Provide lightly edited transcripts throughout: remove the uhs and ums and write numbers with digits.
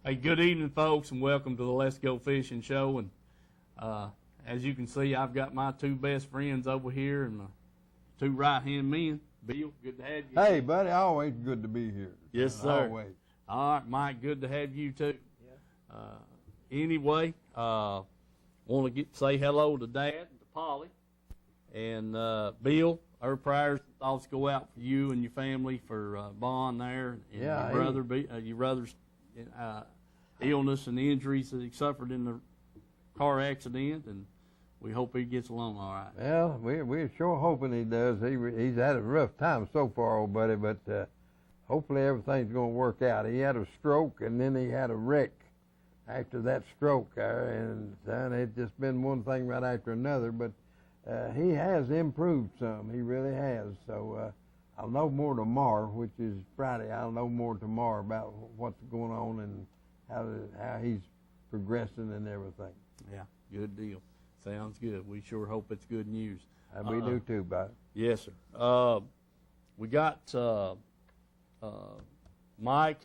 Hey, good evening, folks, and welcome to the Let's Go Fishing show. And as you can see, I've got my two best friends over here and my two right-hand men. Bill, good to have you. Hey, buddy, always good to be here. Yes, sir. Always. All right, Mike, good to have you too. Yeah. Anyway, want to say hello to Dad and to Polly. And Bill, our prayers and thoughts go out for you and your family for Bond there and your brother's illness and the injuries that he suffered in the car accident, and we hope he gets along all right. Well, we're sure hoping he does. He's had a rough time so far, old buddy, but hopefully everything's going to work out. He had a stroke, and then he had a wreck after that stroke, and it's just been one thing right after another, but he has improved some. He really has. So I'll know more tomorrow, which is Friday. I'll know more tomorrow about what's going on and how he's progressing and everything. Yeah, good deal. Sounds good. We sure hope it's good news. We do too, bud. Yes, sir. We got Mike.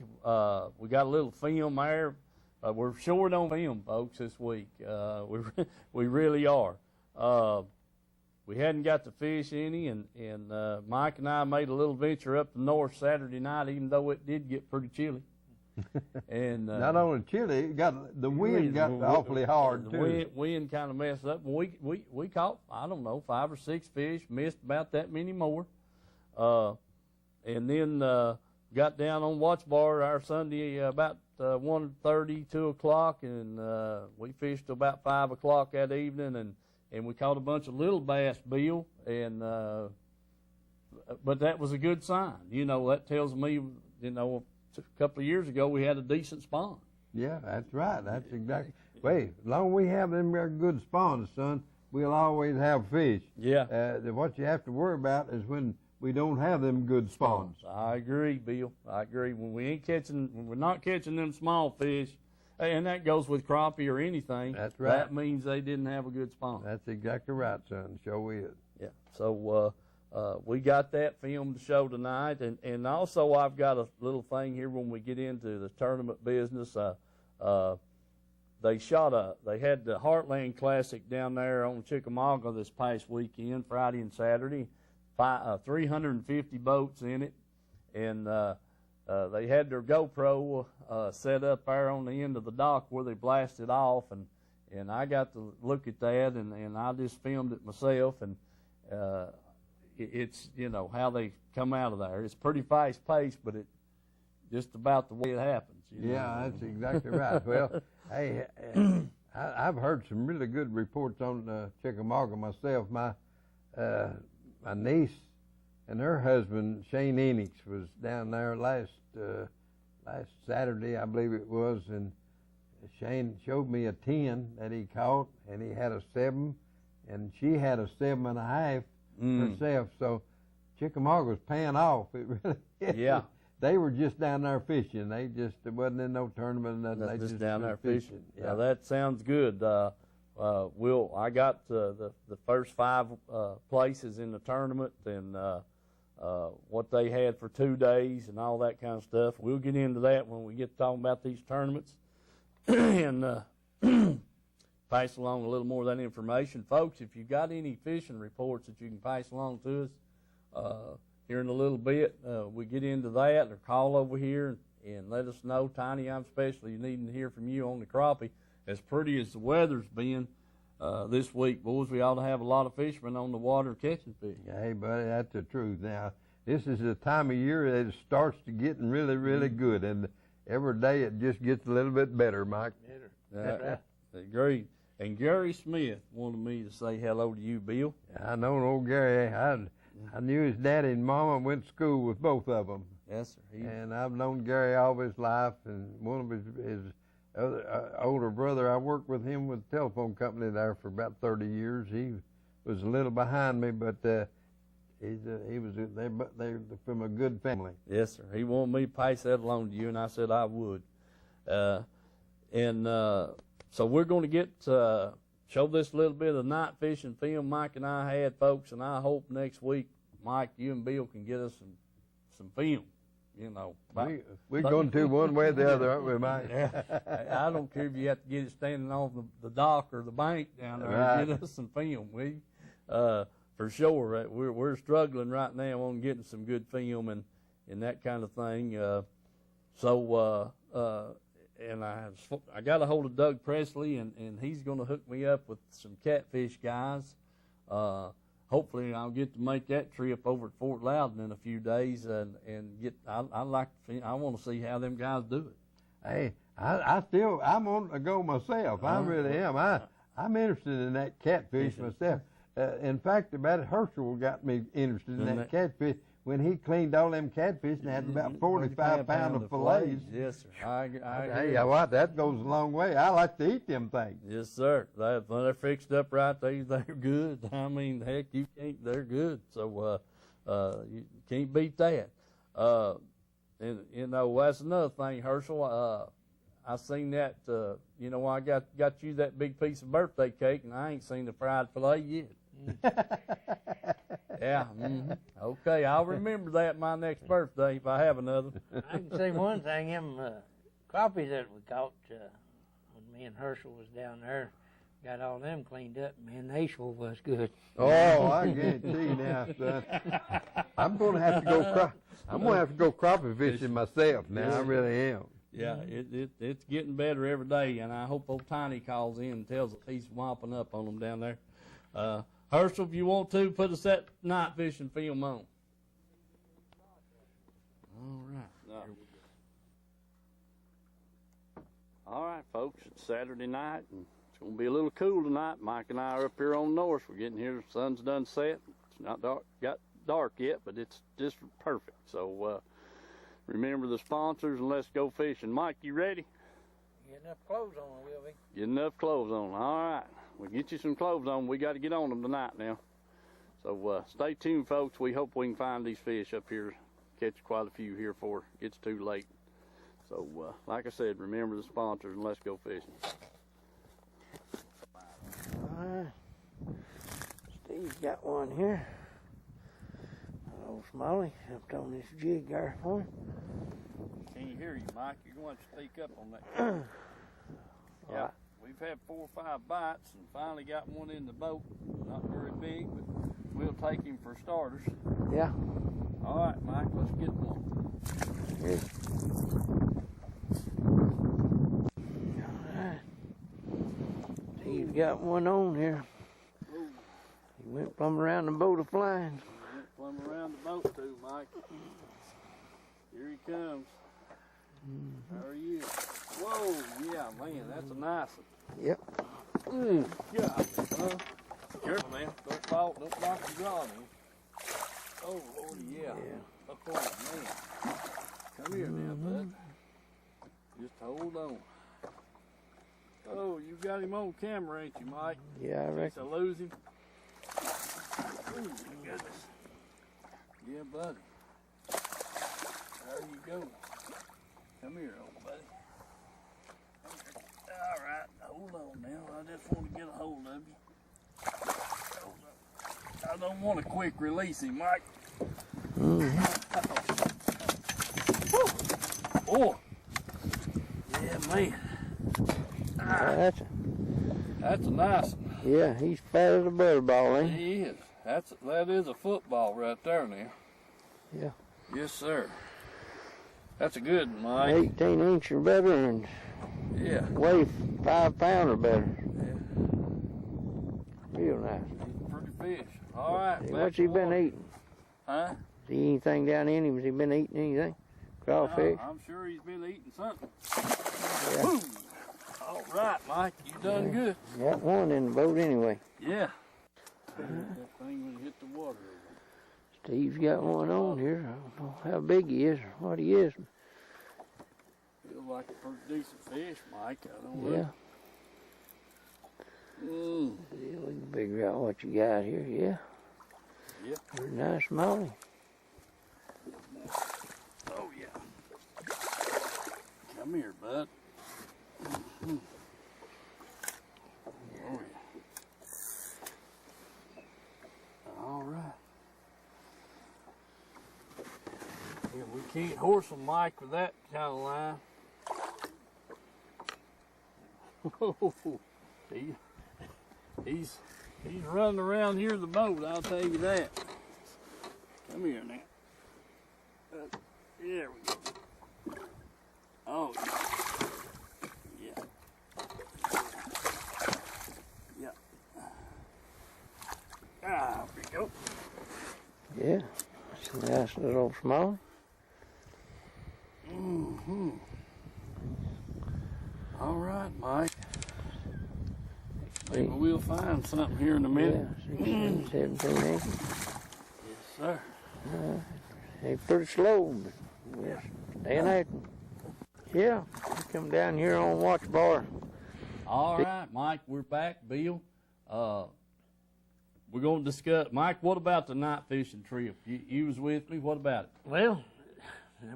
We got a little film there. We're short on film, folks, this week. We really are. We hadn't got to fish any, and Mike and I made a little venture up the north Saturday night, even though it did get pretty chilly. And not only chilly, the wind got awfully hard too. Wind kind of messed up. We caught, I don't know, 5 or 6 fish, missed about that many more, and then got down on Watch Bar our Sunday about 1:30, 2 o'clock, and we fished till about 5 o'clock that evening, and we caught a bunch of little bass, Bill, and but that was a good sign. You know, that tells me, you know, a couple of years ago we had a decent spawn. Yeah, that's right. That's exactly. Wait, as long as we have them good spawns, son, we'll always have fish. Yeah. What you have to worry about is when we don't have them good spawns. I agree, Bill. I agree. When we're not catching them small fish, and that goes with crappie or anything. That's right. That means they didn't have a good spawn. That's exactly right, son. Sure is. Yeah. So we got that film to show tonight, and also I've got a little thing here when we get into the tournament business. They had the Heartland Classic down there on Chickamauga this past weekend, Friday and Saturday. 350 boats in it, and they had their GoPro set up there on the end of the dock where they blasted off, and I got to look at that, and I just filmed it myself, and it's, you know, how they come out of there. It's pretty fast paced, but it just about the way it happens. Yeah, that's exactly right. Well, hey, I've heard some really good reports on Chickamauga myself. My niece and her husband, Shane Enix, was down there last Saturday, I believe it was, and Shane showed me a 10 that he caught, and he had a 7, and she had a 7.5 herself. So Chickamauga was paying off. It really is. Yeah. They were just down there fishing. They wasn't in no tournament or nothing. They just down there fishing. Yeah. Now, that sounds good. I got the first 5 places in the tournament, and what they had for 2 days and all that kind of stuff. We'll get into that when we get talking about these tournaments and pass along a little more of that information. Folks, if you've got any fishing reports that you can pass along to us here in a little bit, we get into that, or call over here and let us know. Tiny, I'm especially needing to hear from you on the crappie. As pretty as the weather's been this week, boys, we ought to have a lot of fishermen on the water catching fish. Hey, buddy, that's the truth. Now, this is the time of year that it starts to getting really, really good, and every day it just gets a little bit better, Mike. Agreed. And Gary Smith wanted me to say hello to you, Bill. I know old Gary. I knew his daddy and mama, went to school with both of them. Yes, sir. And I've known Gary all his life, and one of his older brother, I worked with him with a telephone company there for about 30 years. He was a little behind me, but they're from a good family. Yes, sir. He wanted me to pass that along to you, and I said I would. So we're going to get show this little bit of the night fishing film Mike and I had, folks, and I hope next week, Mike, you and Bill can get us some film. you know. We're going to one way or the other, aren't we, Mike? I don't care if you have to get it standing on the dock or the bank down there and get us some film. For sure, we're struggling right now on getting some good film and that kind of thing. And I got a hold of Doug Presley, and he's going to hook me up with some catfish guys. Hopefully, I'll get to make that trip over at Fort Loudon in a few days, and get. I want to see how them guys do it. Hey, I'm on to go myself. I really am. I'm interested in that catfish myself. In fact, about Herschel got me interested in that catfish. When he cleaned all them catfish and had about 45 pounds of fillets. Yes, sir. Hey, what? That goes a long way. I like to eat them things. Yes, sir. When they're fixed up right, they're good. I mean, heck, they're good. So you can't beat that. And you know, that's another thing, Herschel. I seen that. You know, I got you that big piece of birthday cake, and I ain't seen the fried fillet yet. Yeah. Okay, I'll remember that my next birthday if I have another. I can say one thing. Them crappies that we caught when me and Herschel was down there, got all them cleaned up. Man, they sure was good. Oh, I guarantee you now, son. I'm gonna have to go crappie fishing myself now. I really am. Yeah, it's getting better every day, and I hope old Tiny calls in and tells us he's whopping up on them down there. Herschel, if you want to, put us that night fishing film on. All right. All right, folks, it's Saturday night, and it's going to be a little cool tonight. Mike and I are up here on north. We're getting here, the sun's done set. It's not got dark yet, but it's just perfect. So remember the sponsors, and let's go fishing. Mike, you ready? Get enough clothes on, will we? Get enough clothes on. All right. We'll get you some clothes on. We got to get on them tonight now. So stay tuned, folks. We hope we can find these fish up here. Catch quite a few here before it gets too late. So, like I said, remember the sponsors, and let's go fishing. All right. Steve's got one here. Old Smalley up on this jig there for him. Can't hear you, Mike. You're going to have to speak up on that. Yeah. Right. We've had 4 or 5 bites and finally got one in the boat. Not very big, but we'll take him for starters. Yeah. All right, Mike, let's get one. Here. All right. Steve's got one on here. Ooh. He went plumb around the boat a flying. He went plumb around the boat too, Mike. Here he comes. How are you? Whoa, yeah, man, that's a nice one. Yep. Yeah. Careful, man. Don't fall. Don't knock your rod in. Oh, Lord, yeah. Up on it, man. Come here now, bud. Just hold on. Oh, you got him on camera, ain't you, Mike? Yeah, I reckon. I lose him. Oh, my goodness. Yeah, buddy. There you go. Come here, old buddy. All right, hold on now. I just want to get a hold of you. I don't want a quick release him, Mike. Oh, yeah, man. That's a nice one. Yeah, he's fat as a butterball, ain't he? He is. That is a football right there now. Yeah. Yes, sir. That's a good one, Mike. 18 inch or better and Yeah. weigh 5 pounds or better. Yeah. Real nice. Pretty fish. All right. Hey, back what's to he been water. eating? Huh? See anything down in him? Has he been eating anything? Crawfish? I'm sure he's been eating something. Yeah. Boom. All right, Mike. You done good. Got one in the boat anyway. Yeah. That thing when it hit the water. Steve's got one on here. I don't know how big he is or what he is. Feels like a pretty decent fish, Mike. I don't Yeah. know. See, we can figure out what you got here. Yeah. Yep. Pretty nice molly. Oh, yeah. Come here, bud. Oh, yeah. All right. Yeah, we can't horse a Mike with that kind of line. He's running around here the boat, I'll tell you that. Come here now. There we go. Oh, yeah. Yeah. Ah, there we go. Yeah, it's a nice little small. Mm-hmm. All right, Mike. Maybe we'll find something here in a minute. Yeah, 16, 17 inches. Yes, sir. They're pretty slow, but we're staying at them. Yeah, we come down here on watch bar. All right, Mike, we're back. Bill, we're going to discuss. Mike, what about the night fishing trip? You was with me. What about it? Well,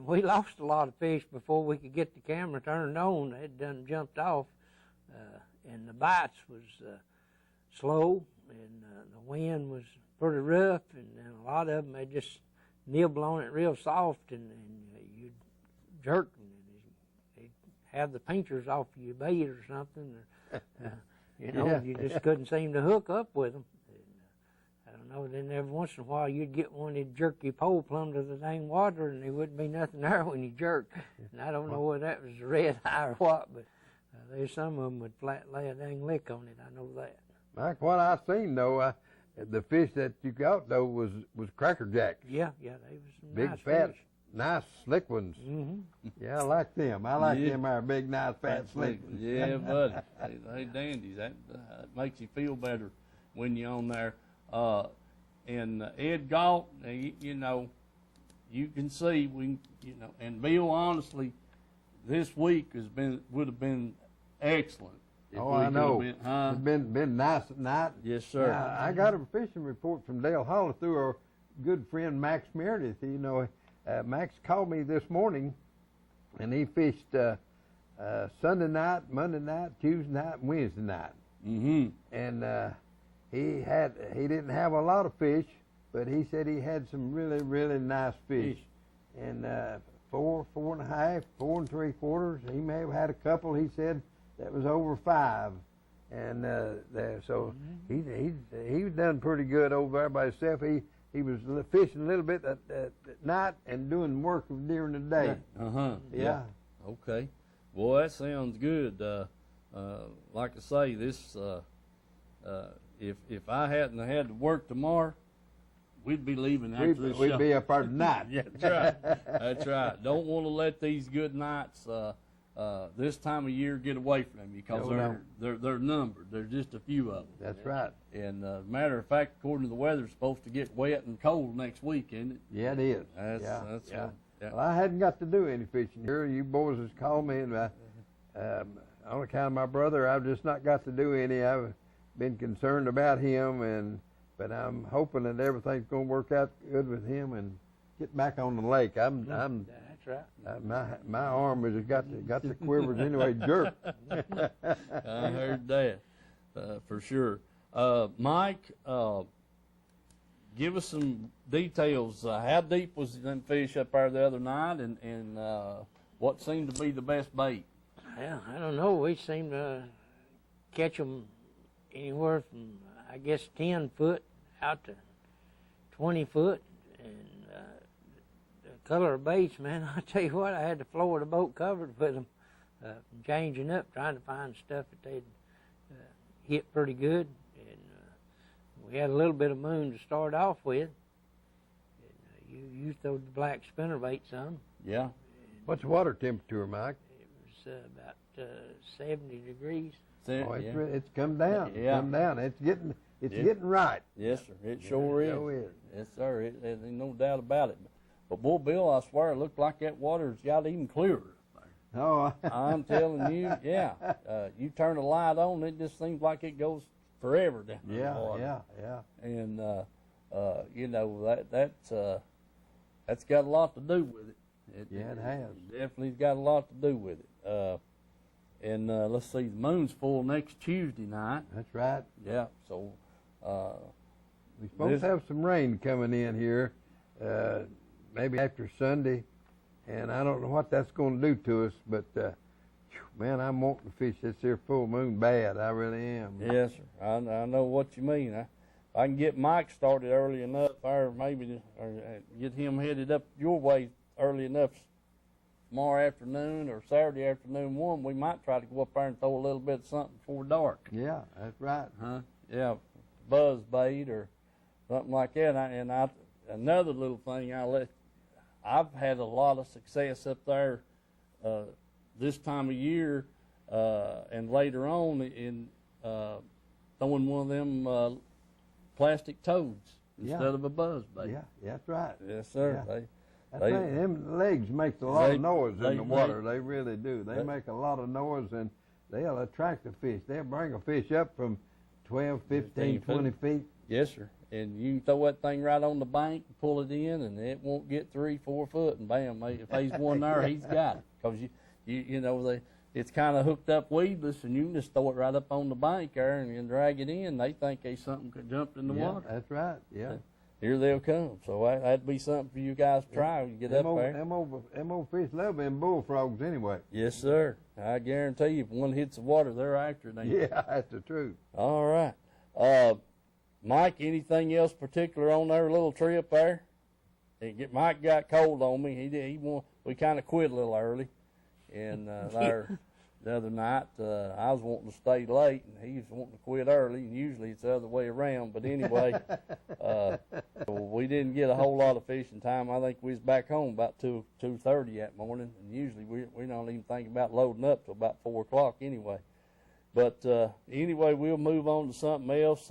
we lost a lot of fish before we could get the camera turned on. They had done jumped off, and the bites was slow, and the wind was pretty rough, and a lot of them had just nibble on it real soft, and you'd jerk, and they'd have the pinchers off your bait or something. Or, Yeah. You just couldn't seem to hook up with them. I don't know, then every once in a while you'd get one that'd jerk your pole plumb to the dang water, and there wouldn't be nothing there when you jerked. And I don't know whether that was a red eye or what, but there's some of them would flat lay a dang lick on it, I know that. Mike, what I seen though, the fish that you got though was Cracker Jacks. Yeah, they was some Big nice fat, fish. nice slick ones. Mm-hmm. Yeah, I like them. I like them our big, nice, fat, slick ones. Yeah, buddy. They dandies. That makes you feel better when you're on there. And Ed Galt, you know, you can see and Bill, honestly, this week would have been excellent. If Oh, we I know. It's been nice at night. Yes, sir. I got a fishing report from Dale Hollow through our good friend Max Meredith. You know, Max called me this morning, and he fished Sunday night, Monday night, Tuesday night, and Wednesday night. Mm-hmm. And he didn't have a lot of fish, but he said he had some really, really nice fish. And 4, 4.5, 4 3/4. He may have had a couple. He said that was over 5, and so he's done pretty good over there by himself. He was fishing a little bit at night and doing work during the day. Yeah. Okay. Boy, that sounds good. Like I say, this if I hadn't had to work tomorrow, we'd be leaving after this show. We'd be up there tonight. Yeah, that's right. That's right. Don't want to let these good nights this time of year get away from you, because they're numbered. There's just a few of them. That's right. And matter of fact, according to the weather, it's supposed to get wet and cold next week, isn't it? Yeah, it is. That's yeah. Yeah. Well, I hadn't got to do any fishing here. You boys has called me, and on account of my brother, I've just not got to do any. I've been concerned about him, but I'm hoping that everything's going to work out good with him and get back on the lake. That's right. My arm has got the quivers anyway, jerk. I heard that for sure. Mike, give us some details. How deep was them fish up there the other night, and what seemed to be the best bait? Well, I don't know. We seem to catch them anywhere from, I guess, 10 foot out to 20 foot. And the color of baits, man, I tell you what, I had the floor of the boat covered with them, changing up, trying to find stuff that they'd hit pretty good. And we had a little bit of moon to start off with. And, you throwed the black spinnerbait some. Yeah. What's the water temperature, Mike? It was about 70 degrees. It's come down. Yeah. Come down. It's getting right. Yes, sir. It sure is. Sure is. Yes, sir. There's no doubt about it. But boy, Bill, I swear, it looked like that water's got even clearer. Oh, I'm telling you, yeah. You turn the light on, it just seems like it goes forever down the water. Yeah. And that's got a lot to do with it. It has. Definitely got a lot to do with it. And let's see, the moon's full next Tuesday night. That's right. Yeah, so We're supposed to have some rain coming in here, maybe after Sunday. and I don't know what that's going to do to us, but man, I'm wanting to fish this here full moon bad. I really am. Yes, sir. I know what you mean. I can get Mike started early enough, or maybe get him headed up your way early enough tomorrow afternoon or Saturday afternoon. We might try to go up there and throw a little bit of something before dark. Yeah, that's right. Huh? Yeah, buzz bait or something like that. Another little thing I've had a lot of success up there this time of year and later on in throwing one of them plastic toads instead of a buzz bait. Yeah, that's right. Yes, sir. Yeah. Them legs make a lot of noise in the water. They really do. They make a lot of noise, and they'll attract the fish. They'll bring a fish up from 12, 15, 20 feet. Yes, sir. And you can throw that thing right on the bank, pull it in, and it won't get 3-4 foot, and bam, if he's one there, he's got it. Because you know it's kind of hooked up weedless, and you can just throw it right up on the bank there and drag it in. They think there's something could jump in the water. That's right. Yeah. Here they'll come. So that'd be something for you guys to try when you get up there. Them old fish love them bullfrogs anyway. Yes, sir. I guarantee you, if one hits the water, they're after it. Yeah, that's the truth. All right. Mike, anything else particular on their little trip there? Mike got cold on me. We kind of quit a little early. And the other night, I was wanting to stay late, and he was wanting to quit early, and usually it's the other way around. But anyway, we didn't get a whole lot of fishing time. I think we was back home about 2:30 that morning, and usually we don't even think about loading up till about 4 o'clock anyway. But anyway, we'll move on to something else.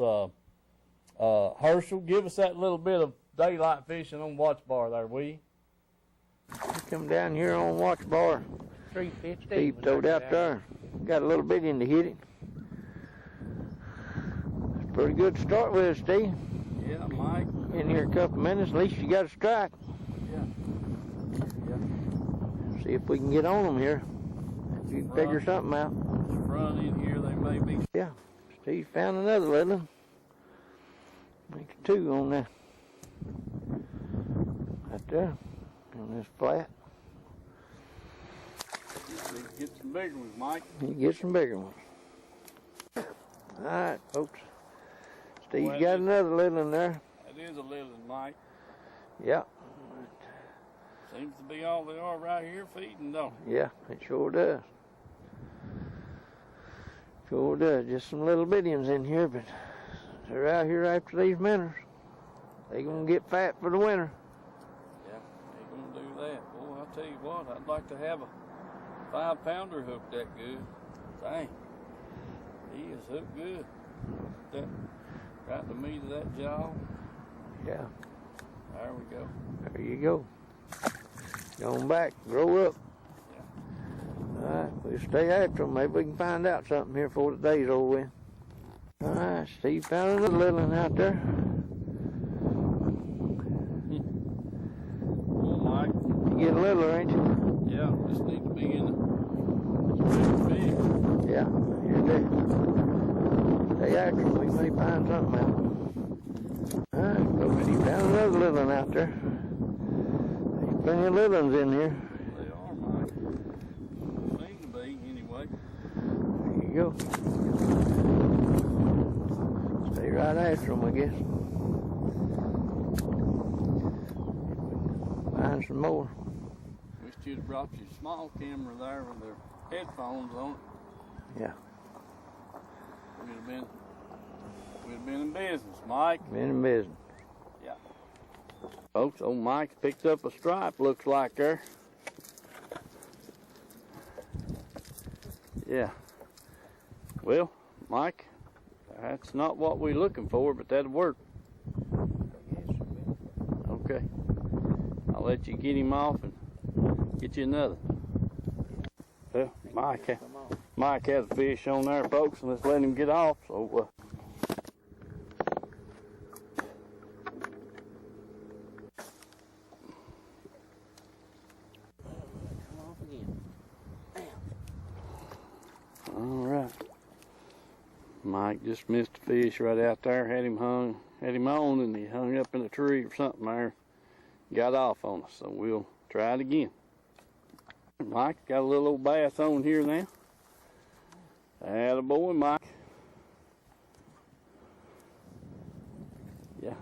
Herschel, give us that little bit of daylight fishing on Watch Bar there, will you? Come down here on Watch Bar. 315. Steve throwed out there. Got a little bit in to hit it. It's pretty good to start with, Steve. Yeah, Mike. In here a couple minutes, at least you got a strike. Yeah. See if we can get on them here. If you can figure something out. Front in here, they may be. Yeah. Steve found another little one. Makes 2 on that. Right there. On this flat. Get some bigger ones, Mike. You get some bigger ones. All right, folks. Steve's got another little one there. That is a little one, Mike. Yeah. Seems to be all they are right here feeding, don't it? Yeah, it sure does. Sure does. Just some little bitty ones in here, but they're out here after these minnows. They gonna get fat for the winter. Yeah, they gonna do that. Boy, I'll tell you what, I'd like to have a 5-pounder hooked that good. Dang. He is hooked good. That right to me to that jaw. Yeah. There we go. There you go. Going back, grow up. Yeah. All right, we'll stay after them. Maybe we can find out something here before the day's over with. All right, Steve found another little one out there. Well, Mike. You getting littler, ain't you? Yeah, this needs to be in it. Big. Yeah, here they after them. We may find something out. All right, folks, he found another little one out there. There's plenty of little ones in here. They are, Mike. Seem to be, anyway. There you go. Stay right after them, I guess. Find some more. Wish you'd have brought your small camera there with their headphones on it. Yeah. We'd have been in business, Mike. Been in business. Yeah. Folks, old Mike's picked up a stripe, looks like there. Yeah. Well, Mike, that's not what we're looking for, but that'll work. Okay. I'll let you get him off and get you another. Well, Mike has a fish on there, folks, and let's let him get off. So, all right. Mike just missed a fish right out there. Had him on, and he hung up in a tree or something there. Got off on us, so we'll try it again. Mike got a little old bass on here now. Attaboy, Mike. Yeah.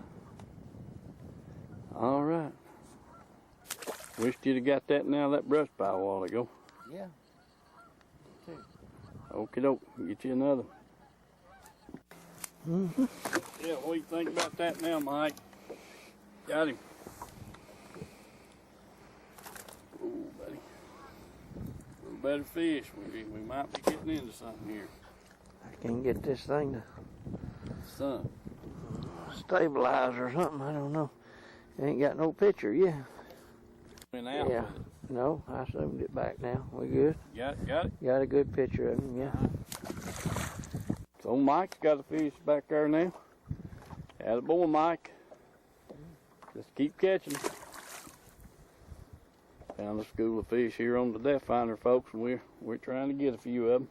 All right. Wished you'd have got that now, that brush pile a while ago. Yeah. Okie doke. Get you another. Mm-hmm. Yeah, what do you think about that now, Mike? Got him. Ooh, buddy. A little better fish. We might be getting into something here. I can't get this thing to Son. stabilize or something. I don't know. Ain't got no picture yet. Went out Yeah. with it. No, I zoomed it back now. We good? Got it? Got a good picture of him, yeah. So Mike's got a fish back there now. Attaboy, Mike. Just keep catching them. Found a school of fish here on the Depth Finder, folks, and we're trying to get a few of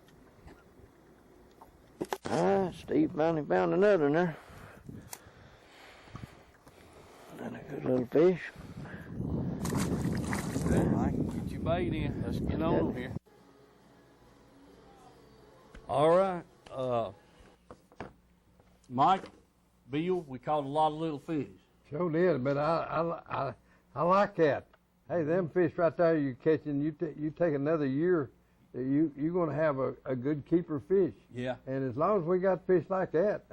them. Steve finally found another one there. And a good little fish. Okay, Mike, get your bait in. Let's get on here. All right. Mike, Bill, we caught a lot of little fish. Sure did, but I like that. Hey, them fish right there you're catching, you take another year, you're going to have a good keeper fish. Yeah. And as long as we got fish like that,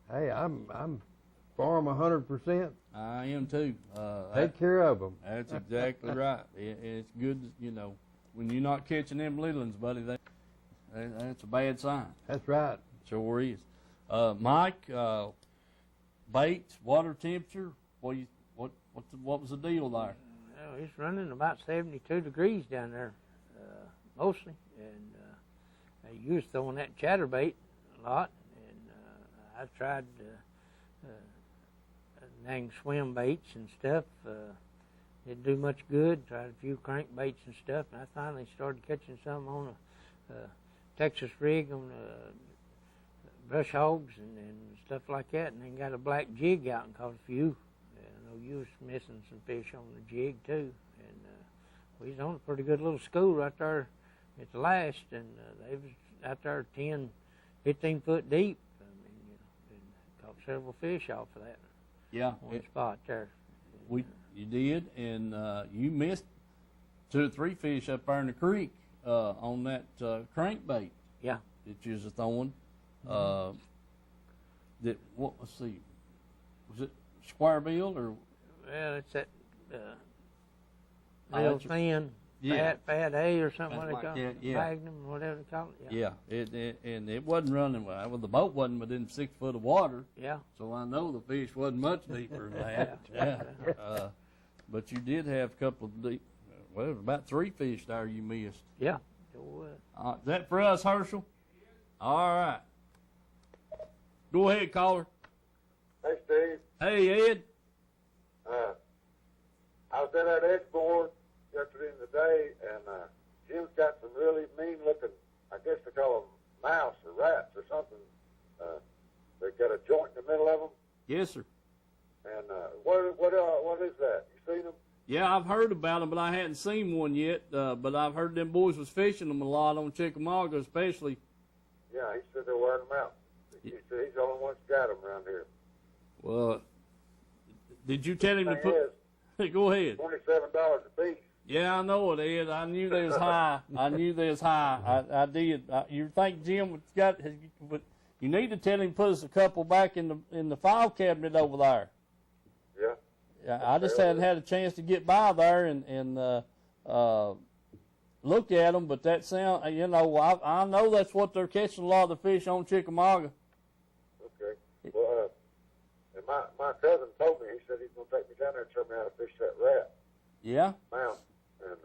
hey, I'm for 'em 100%. I am too. Take care of them. That's exactly right. It's good, when you're not catching them little ones, buddy, that's a bad sign. That's right. Sure is. Mike, baits, water temperature, what was the deal there? Well, it's running about 72 degrees down there, mostly. And you was throwing that chatterbait a lot. And I tried dang swim baits and stuff. Didn't do much good. Tried a few crankbaits and stuff. And I finally started catching some on a Texas rig on brush hogs and stuff like that. And then got a black jig out and caught a few. I know you was missing some fish on the jig too, and we was on a pretty good little school right there at the last, and they was out there 10, 15 foot deep. I mean, and caught several fish off of that. Yeah, one spot there. You did, and you missed 2 or 3 fish up there in the creek on that crankbait. Yeah, that you was throwing. Let's see, was it square bill or? Well, it's that real thin, fat A or something. What they call it, Magnum, whatever they call it. Yeah, and it wasn't running well. The boat wasn't within 6 foot of water. Yeah. So I know the fish wasn't much deeper than that. Yeah. But you did have a couple of deep. Well, about 3 fish there you missed. Yeah. Is that for us, Herschel? All right. Go ahead, caller. Hey, Steve. Hey, Ed. I was at that Edgeborn yesterday in the day, and Jim's got some really mean-looking, I guess they call them mouse or rats or something. They've got a joint in the middle of them. Yes, sir. And what is that? You seen them? Yeah, I've heard about them, but I hadn't seen one yet. But I've heard them boys was fishing them a lot on Chickamauga, especially. Yeah, he said they're wearing them out. He said he's the only one that's got them around here. Well, did you tell him to Thing put? is, Go ahead. $27 a piece. Yeah, I know it, Ed. I knew they was high. I did. You think Jim would got? But you need to tell him to put us a couple back in the file cabinet over there. Yeah. I just hadn't had a chance to get by there and look at them. But that sound, I know that's what they're catching a lot of the fish on Chickamauga. Okay. Well, and my cousin told me, he said he's going to take me down there and show me how to fish that rat. Yeah. Mouse. And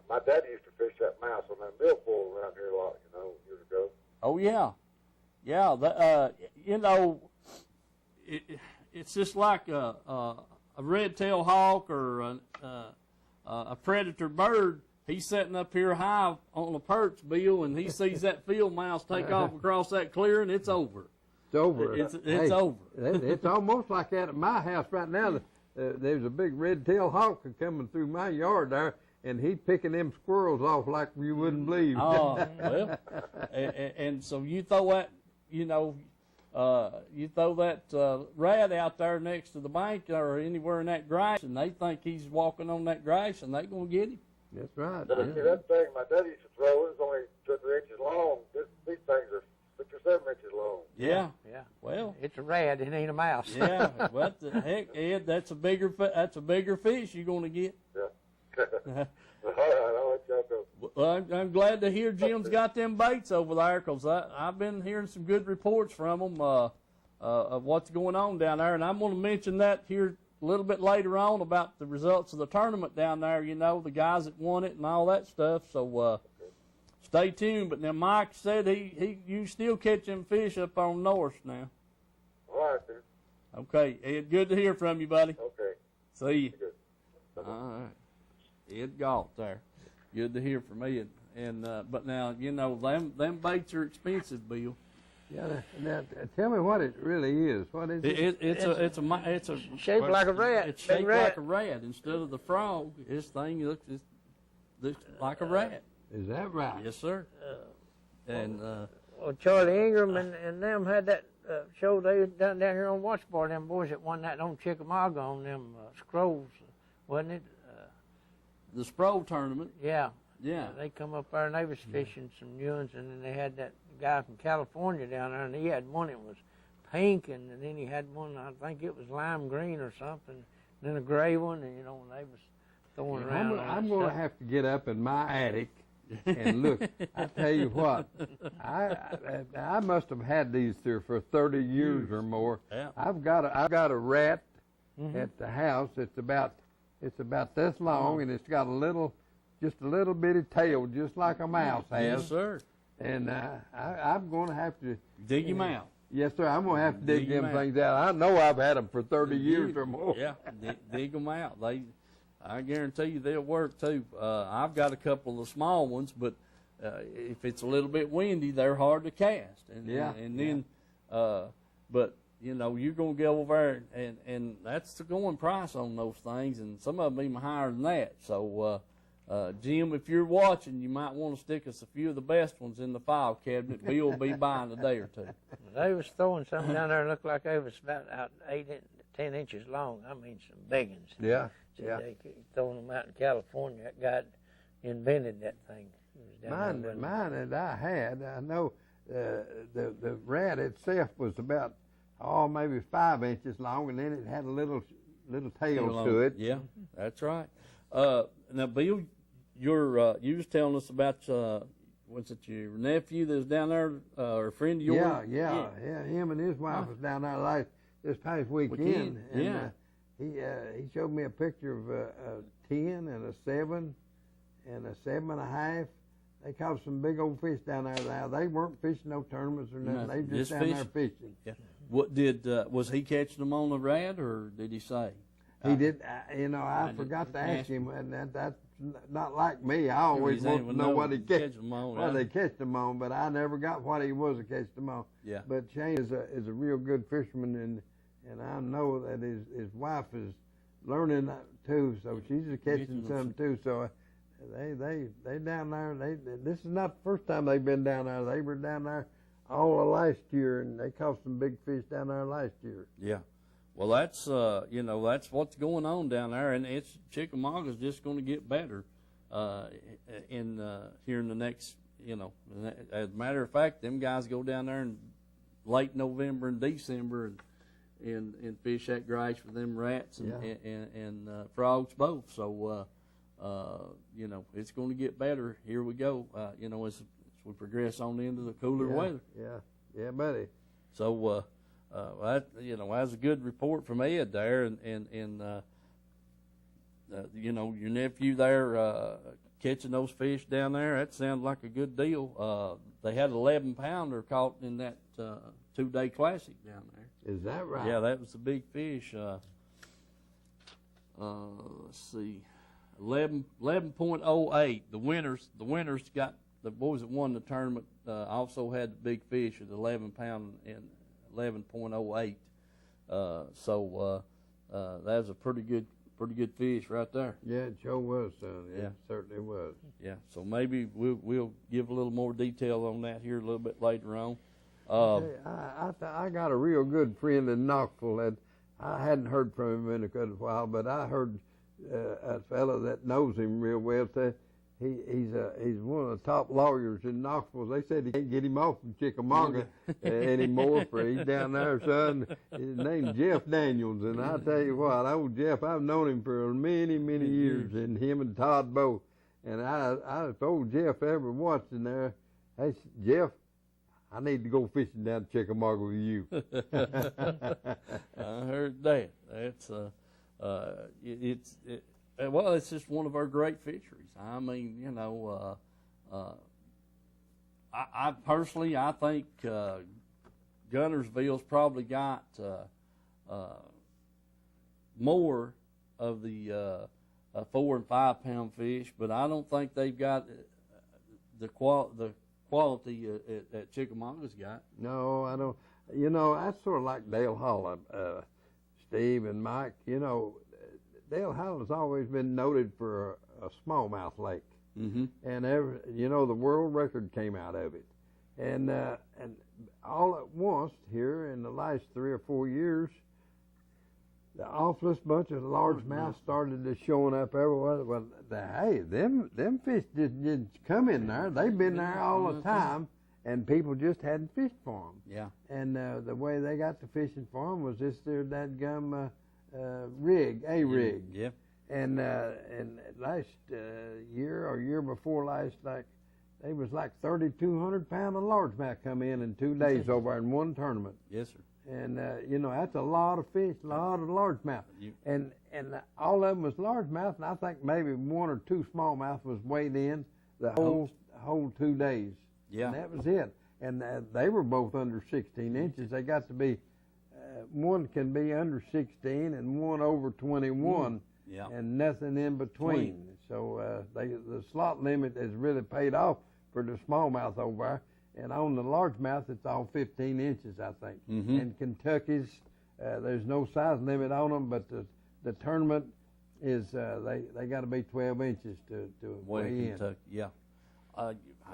my daddy used to fish that mouse on that milfoil around here a lot, years ago. Oh yeah, it's just like a red-tailed hawk or a predator bird. He's sitting up here high on a perch, Bill, and he sees that field mouse take off across that clearing. It's over. It's over. It's over. It's almost like that at my house right now. There's a big red-tailed hawk coming through my yard there, and he picking them squirrels off like you wouldn't believe. Oh, well, and so you throw that, you throw that rat out there next to the bank or anywhere in that grass, and they think he's walking on that grass, and they're going to get him. That's right. See, that thing my daddy used to throw is only 2 or 3 inches long. These things are 6 or 7 inches long. Yeah. Yeah. Well, it's a rat. It ain't a mouse. yeah. What the heck, Ed? That's a bigger fish you're going to get. Yeah. All right, I'll let y'all go. Well, I'm glad to hear Jim's got them baits over there, because I've been hearing some good reports from them of what's going on down there, and I'm going to mention that here a little bit later on about the results of the tournament down there, the guys that won it and all that stuff. So stay tuned. But now Mike said you still catching fish up on North now. All right, then. Okay, Ed, good to hear from you, buddy. Okay. See you. Good. All right. Ed Galt there. Good to hear from Ed. And but now, them baits are expensive, Bill. Yeah. Now, tell me what it really is. What is it? It's a shaped like a rat. It's Big shaped rat. like a rat. Instead of the frog, this thing looks like a rat. Is that right? Yes, sir. And Well, Charlie Ingram and them had that show they done down here on Watch Bar. Them boys that won that on Chickamauga on them scrolls, wasn't it? the Spro tournament. Yeah. Yeah. They come up there and they was fishing some new ones, and then they had that guy from California down there, and he had one that was pink, and then he had one, I think it was lime green or something, and then a gray one, and and they was throwing around. I'm going to have to get up in my attic and look. I tell you what, I must have had these there for 30 years or more. Yeah. I've got a rat at the house. It's about this long, and it's got just a little bitty tail, just like a mouse has. Yes, sir. And I'm going to have to Dig him out. Yes, sir. I'm going to have to dig Dig 'em them out. things out. I know I've had them for 30 years or more. Yeah, dig them out. I guarantee you they'll work too. I've got a couple of small ones, but if it's a little bit windy, they're hard to cast. But you're gonna go over there, and that's the going price on those things, and some of them even higher than that. So, Jim, if you're watching, you might want to stick us a few of the best ones in the file cabinet. Bill will be buying a day or two. They was throwing something down there that looked like they was about 10 inches long. I mean, some big ones. Yeah, So yeah. They throwing them out in California. That guy invented that thing. He was down there Mine that I had, I know the rat itself was about maybe 5 inches long, and then it had a little tail to it. Yeah, that's right. Now, Bill, you was telling us about was it your nephew that was down there, or a friend of yours? Yeah. Him and his wife was down there this past weekend. And, he showed me a picture of a 10 and a 7 and a 7.5. They caught some big old fish down there. Now they weren't fishing no tournaments or nothing. They were just down there fishing. Yeah. What was he catching them on the rat, or did he say? He did. I forgot to ask him, and that's not like me. I always want to know what he catch them on. What they catch them on, but I never got what he was to catch them on. Yeah. But Shane is a real good fisherman, and I know that his wife is learning too. So she's catching some too. So they down there. This is not the first time they've been down there. They were down there all of last year, and they caught some big fish down there last year. Yeah. Well, that's that's what's going on down there, and Chickamauga's just going to get better here in the next. As a matter of fact, them guys go down there in late November and December and fish that grass for them rats and frogs both. So it's going to get better. Here we go. As we progress on into the cooler weather. Yeah, buddy. So. That was a good report from Ed there, and your nephew there catching those fish down there. That sounds like a good deal. They had 11-pounder caught in that 2-day classic down there. Is that right? Yeah, that was a big fish. Let's see, 11.08. The winners got the boys that won the tournament. Also had the big fish at 11-pound and 11.08. So that was a pretty pretty good fish right there. Yeah, it sure was, son. It Yeah. certainly was. Yeah, so maybe we'll give a little more detail on that here a little bit later on. Hey, I got a real good friend in Knoxville that I hadn't heard from him in a good while, but I heard a fellow that knows him real well say he's one of the top lawyers in Knoxville. They said he can't get him off from Chickamauga anymore, for he's down there, son. His name's Jeff Daniels, and I tell you what, old Jeff, I've known him for many, many years, and him and Todd both. And I told Jeff ever once in there, hey, Jeff, I need to go fishing down to Chickamauga with you. I heard that. That's well, it's just one of our great fisheries. I mean, you know, I personally, I think Gunnersville's probably got more of the 4 and 5 pound fish, but I don't think they've got the quality that Chickamauga's got. No, I don't. You know, that's sort of like Dale Hollow, Steve and Mike. You know, Dale Hollow's always been noted for a smallmouth lake, and you know, the world record came out of it, and all at once here in the last 3 or 4 years, the awfulest bunch of largemouth started to showing up everywhere. Well, hey, them fish just didn't come in there. They've been there all the time, and people just hadn't fished for them. Yeah. And the way they got to fishing for them was this there dadgum rig, a rig. Yeah. And last year or year before last, they was like 3,200 pound of largemouth come in 2 days over in one tournament. Yes, sir. And you know, that's a lot of fish, a lot of largemouth, and all of them was largemouth, and I think maybe 1 or 2 smallmouth was weighed in the whole 2 days. Yeah, and that was it. And they were both under 16 inches. They got to be one can be under 16 and one over 21, and nothing in between. So the slot limit has really paid off for the smallmouth over there. And on the largemouth, it's all 15 inches, I think. And Kentucky's, there's no size limit on them, but the tournament is they got to be 12 inches to weigh in. Yeah.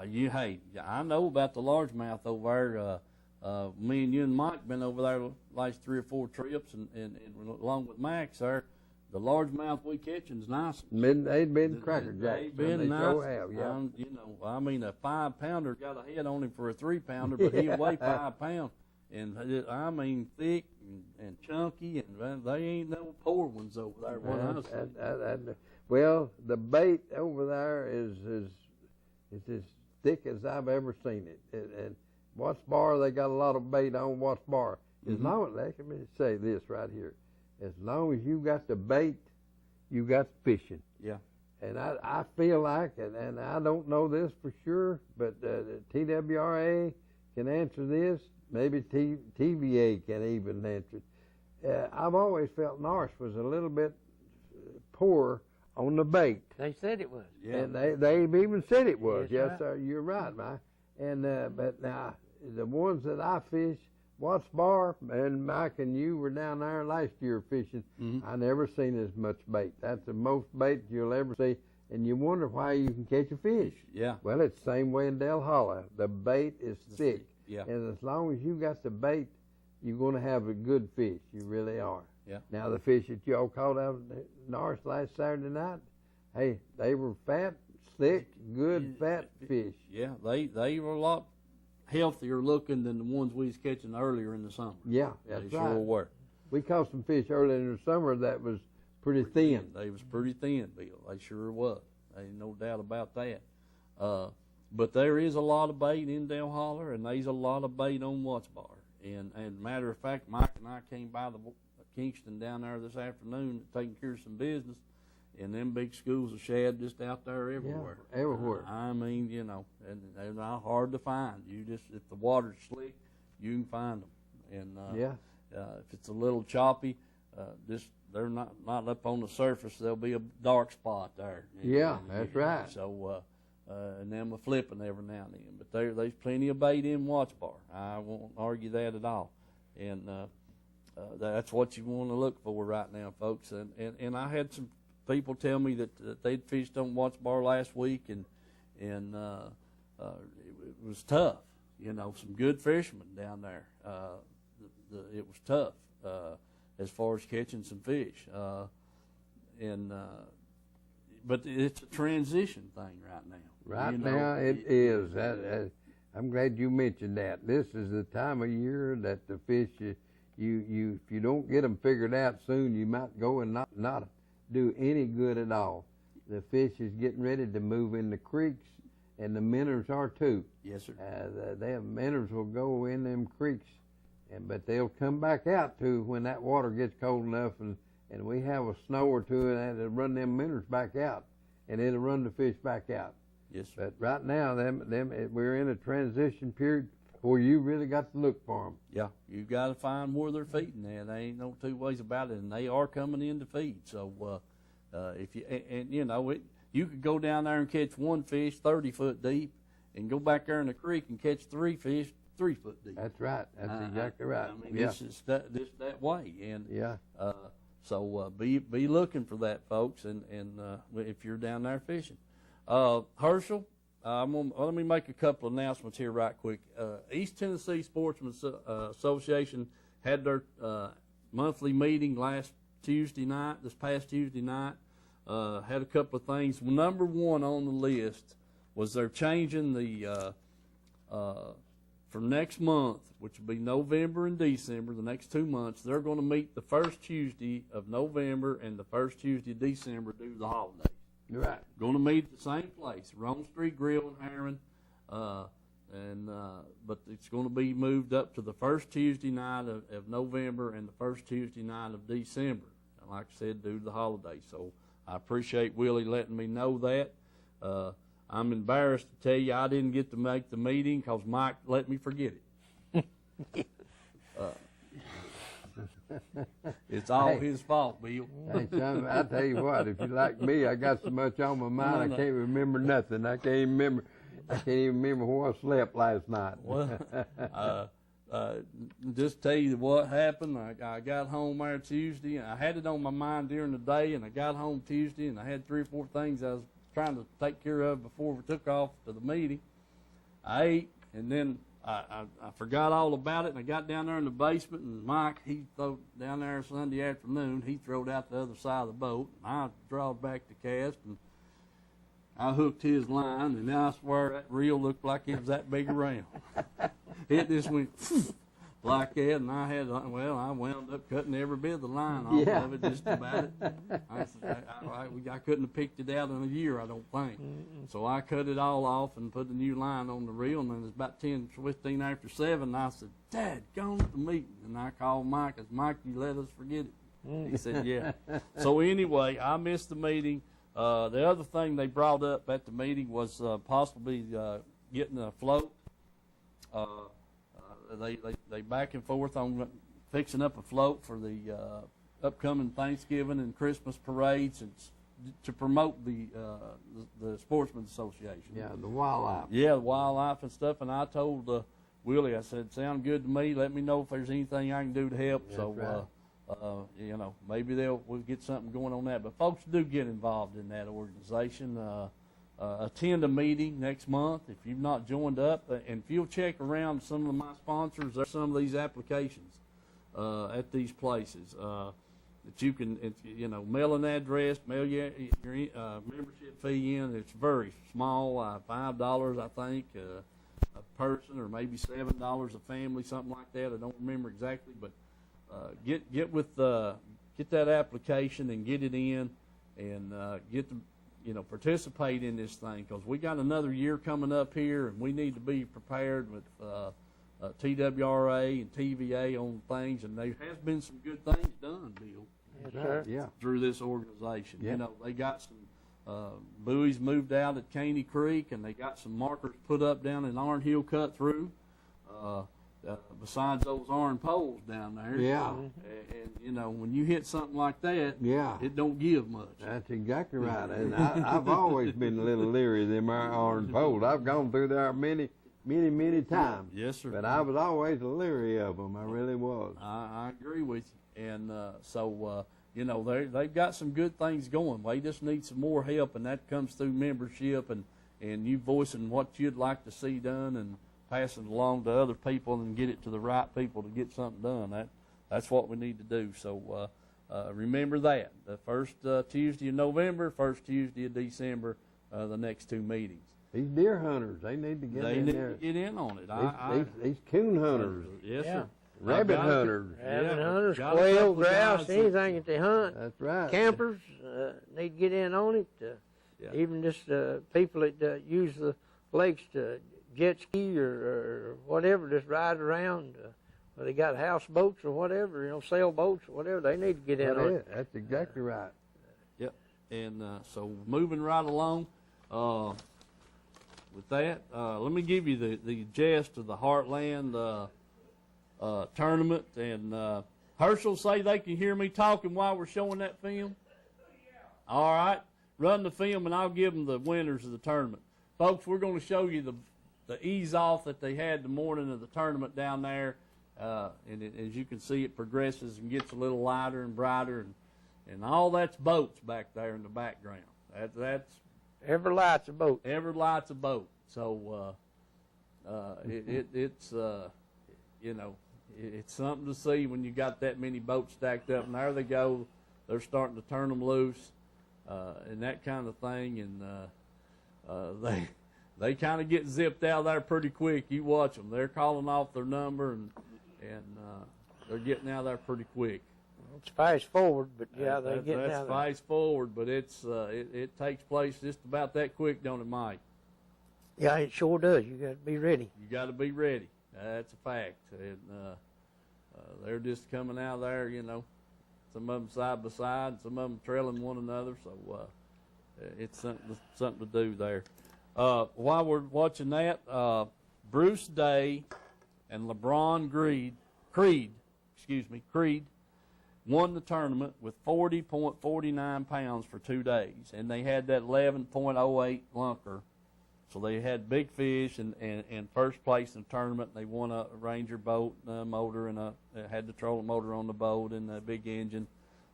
Hey, I know about the largemouth over there. Me and you and Mike been over there the last 3 or 4 trips, and along with Max there. The largemouth we catching's nice. They've been cracker jacks. They've been nice. Sure have, yeah. You know, I mean, a 5 pounder got a head on him for a 3 pounder, but he'll weigh 5 pounds. And I mean, thick and chunky, and they ain't no poor ones over there. Well, the bait over there is as thick as I've ever seen it. And Watts Bar, they got a lot of bait on Watts Bar. As long as, let me say this right here. As long as you got the bait, you got fishing. Yeah. And I feel like, and I don't know this for sure, but the TWRA can answer this. Maybe TVA can even answer it. I've always felt Norris was a little bit poor on the bait. They said it was. Yeah. And they've even said it was. Yes, sir. You're right, Mike. And but now the ones that I fish, Watts Bar, and Mike and you were down there last year fishing. I never seen as much bait. That's the most bait you'll ever see, and you wonder why you can catch a fish. Yeah. Well, it's the same way in Del Hollow. The bait is thick. Yeah. And as long as you got the bait, you're going to have a good fish. You really are. Yeah. Now, the fish that y'all caught out of Norris last Saturday night, hey, they were fat, thick, good fat fish. Yeah, they were a lot healthier looking than the ones we was catching earlier in the summer. Yeah, that's they right. Sure were. We caught some fish early in the summer that was pretty thin. They was pretty thin, Bill. They sure was. Ain't no doubt about that. But there is a lot of bait in Del Holler, and there's a lot of bait on Watts Bar. And matter of fact, Mike and I came by the Kingston down there this afternoon taking care of some business, and them big schools of shad just out there everywhere. Yeah, everywhere. I mean, you know, and they're not hard to find. You just, if the water's slick, you can find them. And if it's a little choppy, just they're not up on the surface. There'll be a dark spot there. That's right. So, and them are flipping every now and then. But there's plenty of bait in Watts Bar. I won't argue that at all. And That's what you want to look for right now, folks. And I had some people tell me that they'd fished on Watts Bar last week, and it was tough. Some good fishermen down there. It was tough as far as catching some fish. But it's a transition thing right now. Right now it is. I'm glad you mentioned that. This is the time of year that the fish, if you don't get them figured out soon, you might go and not do any good at all. The fish is getting ready to move in the creeks, and the minnows are too. Yes, sir. The minnows will go in them creeks, but they'll come back out too when that water gets cold enough, and we have a snow or two, and it'll run them minnows back out, and it'll run the fish back out. Yes, sir. But right now, we're in a transition period where you really got to look for them. Yeah, you got to find where they're feeding. There ain't no two ways about it, and they are coming in to feed. So if you could go down there and catch one fish 30 foot deep, and go back there in the creek and catch 3 fish 3 foot deep. That's right. That's exactly right. I mean, this is that way, and yeah. So be looking for that, folks, and if you're down there fishing. Herschel, let me make a couple announcements here right quick. East Tennessee Sportsman's Association had their monthly meeting this past Tuesday night. Had a couple of things. Number one on the list was they're changing the for next month, which will be November and December, the next 2 months. They're going to meet the first Tuesday of November and the first Tuesday of December due to the holidays. Right. Going to meet at the same place, Rome Street Grill in Herron, but it's going to be moved up to the first Tuesday night of November and the first Tuesday night of December. And like I said, due to the holidays. So I appreciate Willie letting me know that. I'm embarrassed to tell you I didn't get to make the meeting because Mike let me forget it. It's all his fault, Bill. Hey, son, I tell you what, if you like me, I got so much on my mind I can't remember nothing. I can't even remember where I slept last night. Well, just tell you what happened. I got home there Tuesday. I had it on my mind during the day, and I got home Tuesday, and I had 3 or 4 things I was trying to take care of before we took off to the meeting. I ate, and then I forgot all about it, and I got down there in the basement, and Mike, he threw down there Sunday afternoon, he throwed out the other side of the boat, and I drawed back the cast, and I hooked his line, and I swear that reel looked like it was that big around. It just went like that, and I wound up cutting every bit of the line off of it, just about it. I couldn't have picked it out in a year, I don't think. So I cut it all off and put a new line on the reel, and then it was about 15 after 7, and I said, Dad, go to the meeting. And I called Mike, and Mike, you let us forget it. He said, yeah. So anyway, I missed the meeting. The other thing they brought up at the meeting was possibly getting a float. They back and forth on fixing up a float for the upcoming Thanksgiving and Christmas parades, and to promote the Sportsman's Association. Yeah, the wildlife. Yeah, the wildlife and stuff. And I told Willie, I said, sound good to me. Let me know if there's anything I can do to help. That's so, right. Maybe we'll get something going on that. But folks do get involved in that organization. Attend a meeting next month if you've not joined up, and if you'll check around some of my sponsors, there's some of these applications at these places that you can, mail an address, mail your membership fee in. It's very small, $5 I think a person, or maybe $7 a family, something like that. I don't remember exactly, but get that application and get it in, and get the participate in this thing, because we got another year coming up here, and we need to be prepared with TWRA and TVA on things, and there has been some good things done, Bill. Yes, sir. Yeah. Through this organization. Yeah. They got some buoys moved out at Caney Creek, and they got some markers put up down in Iron Hill Cut Through. Besides those iron poles down there. Yeah. And when you hit something like that, Yeah. it don't give much. That's exactly right. And I've always been a little leery of them iron poles. I've gone through there many times. Yes, sir. But I was always leery of them. I really was. I agree with with you. And so, you know, they've got some good things going. They just need some more help, and that comes through membership and you voicing what you'd like to see done and passing it along to other people and get it to the right people to get something done. That's what we need to do. So remember that. The first Tuesday of November, first Tuesday of December, the next two meetings. These deer hunters, they need to get in there. Get in on it. These coon hunters. Yes, Yeah. sir. Rabbit hunters. Rabbit Yeah, hunters, got a quail, couple grouse, guys that- anything that they hunt. That's right. Campers need to get in on it. Yeah. Even just people that use the lakes to jet ski or whatever, just ride around. Or they got houseboats or whatever, you know, sailboats or whatever. They need to get in on it. That's exactly right. Yep. And so moving right along with that, let me give you the gist of the Heartland tournament. And Herschel, say they can hear me talking while we're showing that film. All right. Run the film, and I'll give them the winners of the tournament. Folks, we're going to show you the ease off that they had the morning of the tournament down there. As you can see, it progresses and gets a little lighter and brighter, and all that's boats back there in the background. That's Every light's a boat. every light's a boat. So it's you know, it's something to see when you got that many boats stacked up, and there they go. They're starting to turn them loose. And that kind of thing, and they kind of get zipped out there pretty quick. You watch them; they're calling off their number, and they're getting out there pretty quick. It's fast forward, but yeah, they get that's out there. fast forward, but it takes place just about that quick, don't it, Mike? Yeah, it sure does. You got to be ready. You got to be ready. That's a fact, and they're just coming out there, you know. Some of them side by side, some of them trailing one another. So it's something to do there. While we're watching that, Bruce Day and LeBron Creed won the tournament with 40.49 pounds for 2 days, and they had that 11.08 lunker. So they had big fish and first place in the tournament. They won a Ranger boat motor and had the trolling motor on the boat and a big engine,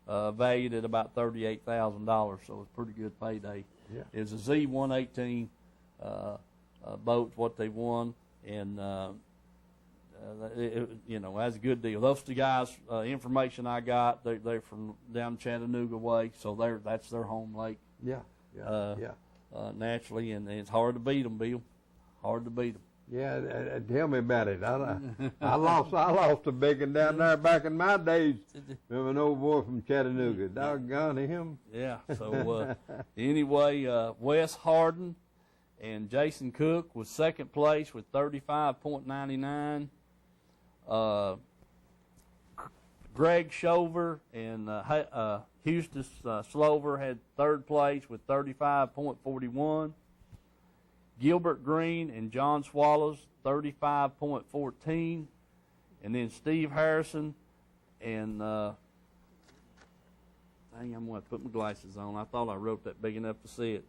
valued at about $38,000. So it was a pretty good payday. Yeah. It was a Z118 boat what they won, and you know, that's a good deal. Those two guys, information I got, they're from down Chattanooga way, so that's their home lake. Yeah. Naturally, and it's hard to beat them, Bill. Hard to beat them. Yeah, tell me about it. I lost a big one down there back in my days from an old boy from Chattanooga. Doggone him. Yeah. So anyway, Wes Harden and Jason Cook was second place with 35.99. Greg Shover and Houston Slover had third place with 35.41. Gilbert Green and John Swallows, 35.14. And then Steve Harrison and, I'm going to put my glasses on. I thought I wrote that big enough to see it.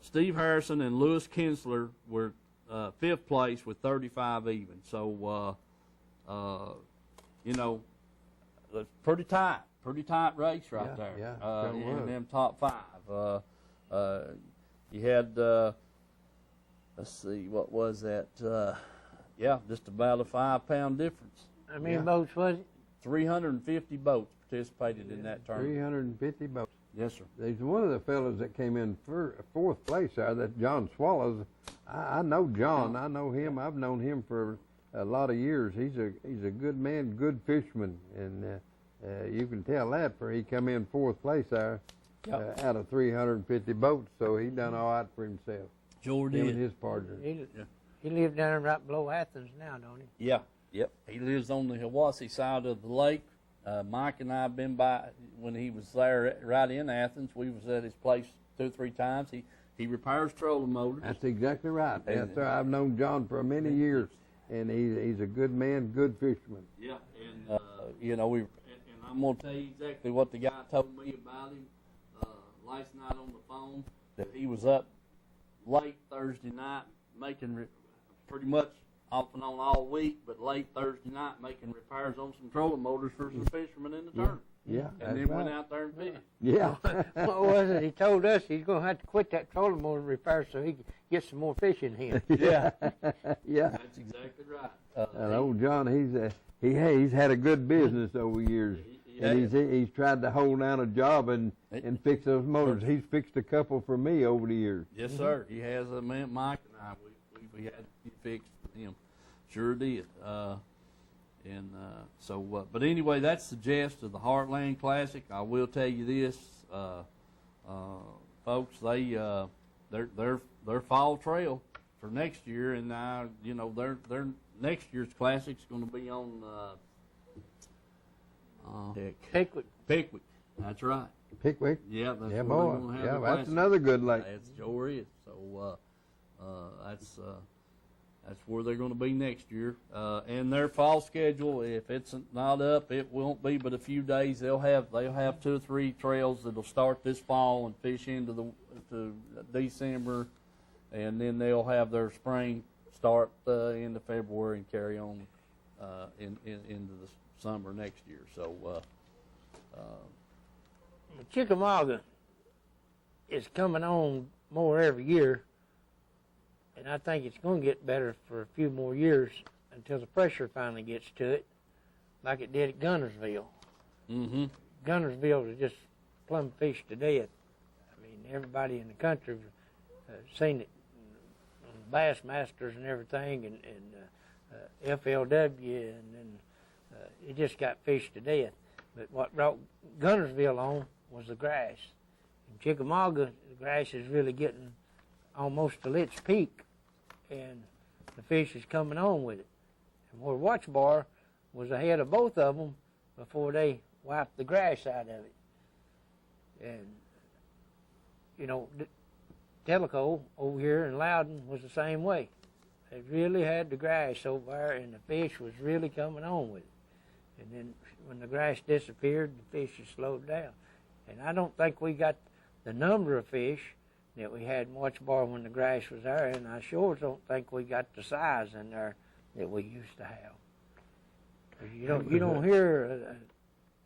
Steve Harrison and Lewis Kinsler were fifth place with 35 even. So, you know, it's pretty tight race right there. Yeah, in them top five. You had, let's see, what was that? Just about a 5-pound difference. How many boats was it? 350 boats participated in that tournament. 350 boats. Yes, sir. There's one of the fellows that came in fourth place there, that John Swallows. I know John. I know him. I've known him for a lot of years. He's a good man, good fisherman, and you can tell that, for he come in fourth place there out of 350 boats. So he done all right for himself. Sure Him did. and his partner. He lives down right below Athens now, don't he? Yeah. Yep. He lives on the Hiwassee side of the lake. Mike and I have been by when he was there right in Athens. We was at his place 2 or 3 times. He repairs trolling motors. That's exactly right. Yes, sir. I've known John for many years, and he's a good man, good fisherman. Yeah, and you know, and I'm gonna tell you exactly what the guy told me about him last night on the phone. That he was up late Thursday night making pretty much off and on all week, but late Thursday night making repairs on some trolling motors for some fishermen in the tournament. Yeah, And then went out there and fished. Yeah. What was it? He told us he's going to have to quit that trolling motor repair so he can get some more fish in him. Yeah. Yeah. That's exactly right. And old John, he's had a good business over the years. And he's tried to hold down a job and fix those motors. He's fixed a couple for me over the years. Yes, sir. He has. Mike and I, we had to fix him. Sure did. But anyway, that's the gist of the Heartland Classic. I will tell you this, folks. Their fall trail for next year, and their next year's classic's going to be on. Pickwick. Pickwick. That's right. Pickwick? Yeah, that's yeah, where boy. they're gonna have Yeah, the that's classic. another good lake. That's sure is. So that's where they're going to be next year. And their fall schedule, if it's not up, it won't be but a few days. They'll have 2 or 3 trails that'll start this fall and fish into to December, and then they'll have their spring start into February and carry on into the summer next year. So Chickamauga is coming on more every year, and I think it's going to get better for a few more years until the pressure finally gets to it, like it did at Gunnersville. Mm-hmm. Gunnersville is just plumb fish to death. I mean, everybody in the country seen it on Bassmasters and everything, and FLW, and then it just got fished to death. But what brought Gunnersville on was the grass. In Chickamauga, the grass is really getting almost to its peak, and the fish is coming on with it. And where Watch Bar was ahead of both of them before they wiped the grass out of it. And, Tellico over here in Loudon was the same way. They really had the grass over there, and the fish was really coming on with it. And then when the grass disappeared, the fish has slowed down. And I don't think we got the number of fish that we had in Watch Bar when the grass was there, and I sure don't think we got the size in there that we used to have. 'Cause you don't hear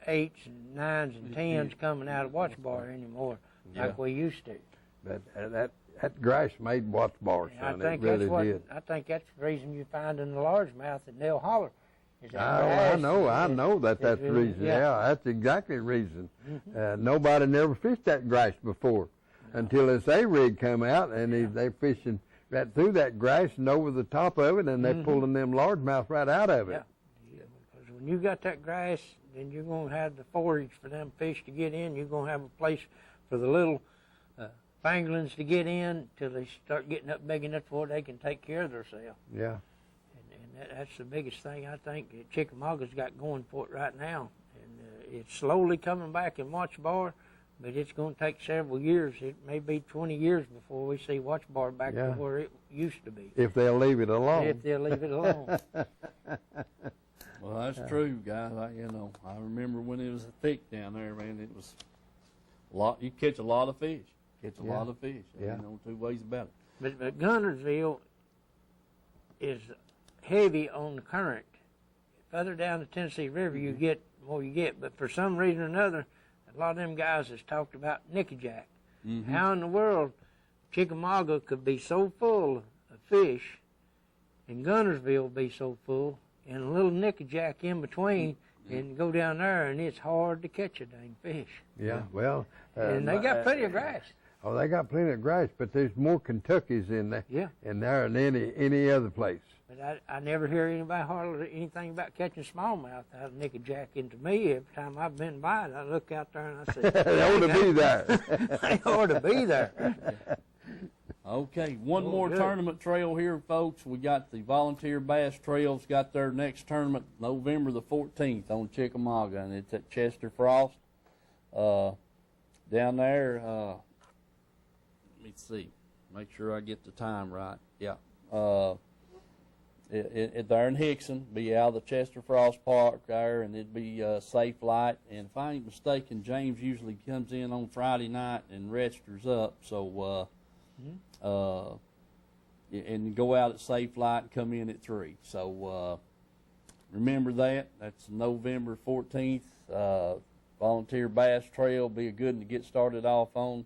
8s and 9s and 10s coming out of Watch Bar anymore like we used to. But that grass made Watch Bar, son. It really did. I think that's the reason you find in the largemouth at Nell Holler. I know that's the reason. Yeah, that's exactly the reason. Nobody never fished that grass before until this A-rig come out, and they're fishing right through that grass and over the top of it, and they're pulling them largemouth right out of it. Yeah, because when you got that grass, then you're going to have the forage for them fish to get in. You're going to have a place for the little fingerlings to get in till they start getting up big enough where they can take care of themselves. Yeah. That's the biggest thing I think that Chickamauga's got going for it right now. And it's slowly coming back in Watch Bar, but it's going to take several years. It may be 20 years before we see Watch Bar back to where it used to be. If they'll leave it alone. If they'll leave it alone. Well, that's true, guys. I remember when it was thick down there, man. It was a lot. You catch a lot of fish. A lot of fish. Yeah. No two ways about it. But Gunnersville is heavy on the current. Further down the Tennessee River, you get more you get. But for some reason or another, a lot of them guys has talked about nickajack. Mm-hmm. How in the world Chickamauga could be so full of fish and Gunnersville be so full and a little nickajack in between and go down there and it's hard to catch a dang fish. Yeah, well. And they got plenty of grass. Oh, they got plenty of grass, but there's more Kentuckys in there, in there than any other place. But I never hear anybody hardly anything about catching smallmouth out of nickajack. And to me, every time I've been by it, I look out there and I say, they ought to be there. They ought to be there. Okay, one more tournament trail here, folks. We got the Volunteer Bass Trails got their next tournament November the 14th on Chickamauga, and it's at Chester Frost. Down there, let me see, make sure I get the time right. Yeah. There in Hickson, be out of the Chester Frost Park there, and it'd be safe light. And if I ain't mistaken, James usually comes in on Friday night and registers up. So and go out at safe light and come in at 3. So remember that. That's November 14th. Volunteer Bass Trail will be a good one to get started off on.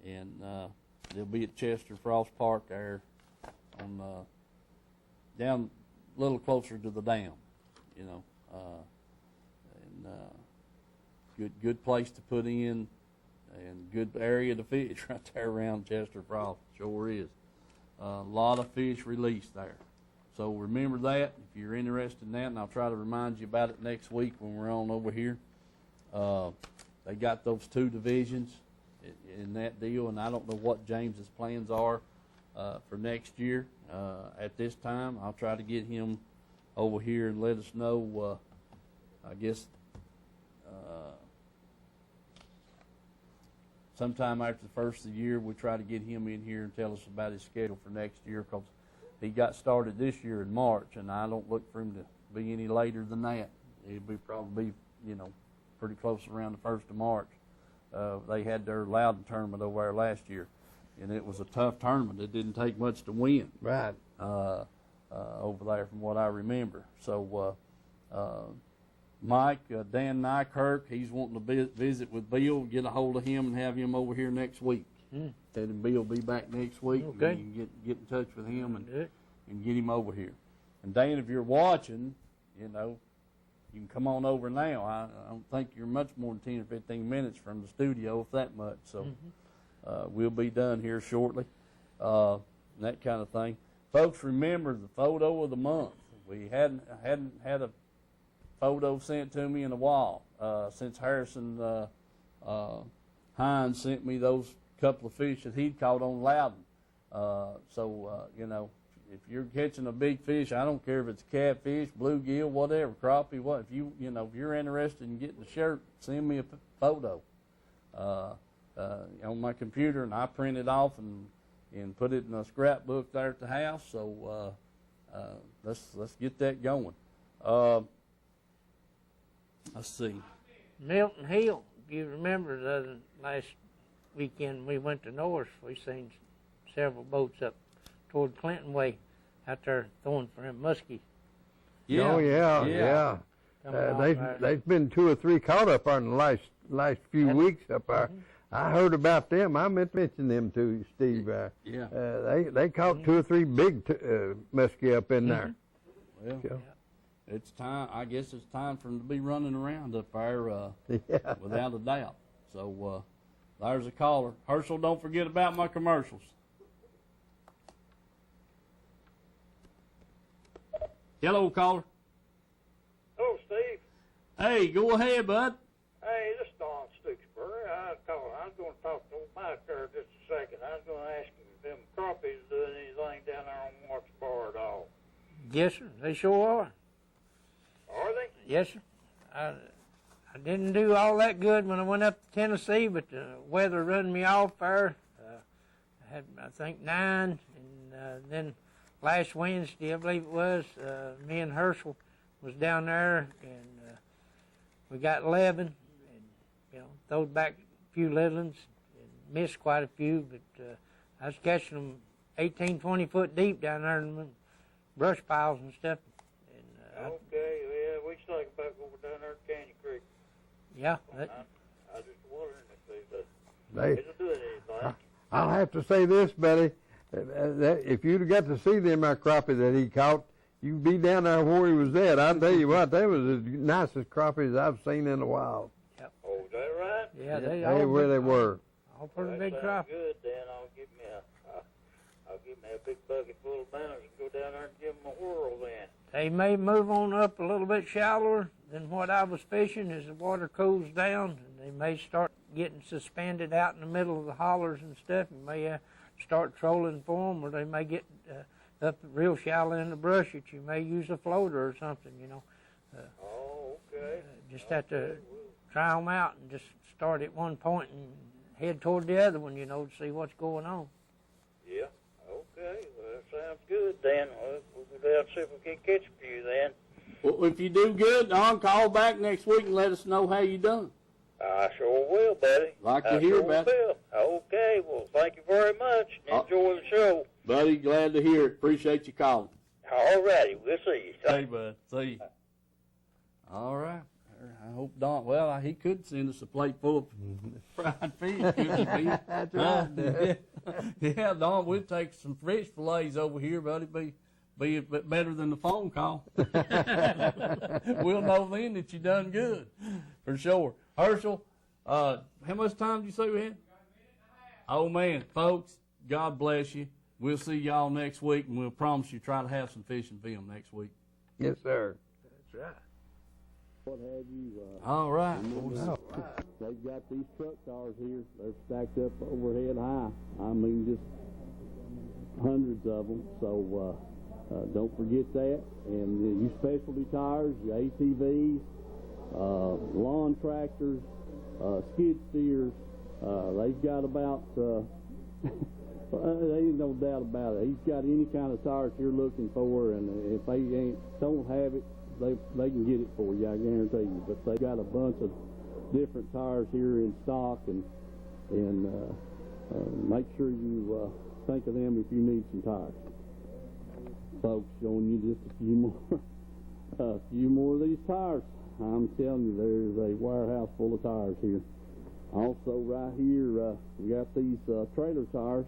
And they'll be at Chester Frost Park there on down a little closer to the dam, you know. Good place to put in and good area to fish right there around Chester Frost. Sure is. A lot of fish released there. So remember that if you're interested in that, and I'll try to remind you about it next week when we're on over here. They got those 2 divisions in that deal, and I don't know what James's plans are for next year. At this time, I'll try to get him over here and let us know, I guess, sometime after the first of the year, we'll try to get him in here and tell us about his schedule for next year, because he got started this year in March, and I don't look for him to be any later than that. It'll be probably, you know, pretty close around the 1st of March. They had their Loudon tournament over there last year, and it was a tough tournament. It didn't take much to win. Right. Over there from what I remember. So Mike, Dan Nykirk, he's wanting to visit with Bill, get a hold of him and have him over here next week. Ted and Bill will be back next week. Okay. And you can get in touch with him and get him over here. And Dan, if you're watching, you know, you can come on over now. I don't think you're much more than 10 or 15 minutes from the studio, if that much. So we'll be done here shortly, that kind of thing. Folks, remember the photo of the month. We hadn't had a photo sent to me in a while since Harrison Hines sent me those couple of fish that he'd caught on Loudon. You know, if you're catching a big fish, I don't care if it's catfish, bluegill, whatever, crappie, what. If if you're interested in getting a shirt, send me a photo on my computer, and I print it off and put it in a scrapbook there at the house. So let's get that going. Let's see. Milton Hill, if you remember the last weekend we went to Norris, we seen several boats up toward Clinton Way out there throwing for them muskies. Yeah. Oh, yeah. They've been 2 or 3 caught up on the last few weeks up there. I heard about them. I meant to mention them to you, Steve. They caught 2 or 3 big muskie up in there. Well, it's time. I guess it's time for them to be running around up there, without a doubt. So there's a caller. Herschel, don't forget about my commercials. Hello, caller. Hello, Steve. Hey, go ahead, bud. Hey, this is Don Stooksbury. I was going to talk to old Mike there just a second. I was going to ask him if them crappies doing anything down there on Mark's Bar at all. Yes, sir. They sure are. Are they? Yes, sir. I didn't do all that good when I went up to Tennessee, but the weather run me off there. I had, I think, 9, and then last Wednesday, I believe it was, me and Herschel was down there, and we got 11, and, throwed back a few little ones, and missed quite a few, but I was catching them 18, 20 foot deep down there in the brush piles and stuff. And, okay, yeah, we should think about going down there to Canyon Creek. Yeah. I was just wondering if they doing anything. I'll have to say this, buddy. If you'd got to see them crappie that he caught, you'd be down there where he was at. I'll tell you what, they was the nicest crappies I've seen in a while. Yep. Oh, is that right? Yeah, they where they were. All pretty big That crappie. sounds good. Then I'll give me a big bucket full of banners and go down there and give them a whirl. Then They may move on up a little bit shallower than what I was fishing as the water cools down, and they may start getting suspended out in the middle of the hollers and stuff. You may start trolling for them, or they may get up real shallow in the brush that you may use a floater or something, oh, okay. Just have to try them out and just start at one point and head toward the other one, to see what's going on. Yeah, okay. Well, that sounds good, then. We'll go down and see if we can catch a few, then. Well, if you do good, Don, call back next week and let us know how you done. I sure will, buddy. Like to I hear sure about it. will. Okay, well, thank you very much. Enjoy the show. Buddy, glad to hear it. Appreciate you calling. All righty, we'll see you. Hey, bud. See you. All right. I hope Don, well, he could send us a plate full of fried fish, couldn't he? That's right. Yeah, Don, we'll take some fish fillets over here, buddy. Be a bit better than the phone call. We'll know then that you done good, for sure. Herschel, how much time did you say we had? Oh, man, folks, God bless you. We'll see y'all next week, and we'll promise you try to have some fishing film next week. Yes, sir. That's right. What have you? All right. They've got these truck cars here. They're stacked up overhead high. I mean, just hundreds of them. So don't forget that. And you specialty tires, your ATVs, lawn tractors, skid steers. They've got about. There ain't no doubt about it. He's got any kind of tires you're looking for, and if they don't have it, they can get it for you, I guarantee you. But they got a bunch of different tires here in stock, and make sure you think of them if you need some tires. Folks, showing you just a few more of these tires. I'm telling you, there's a warehouse full of tires here. Also, right here, we got these trailer tires,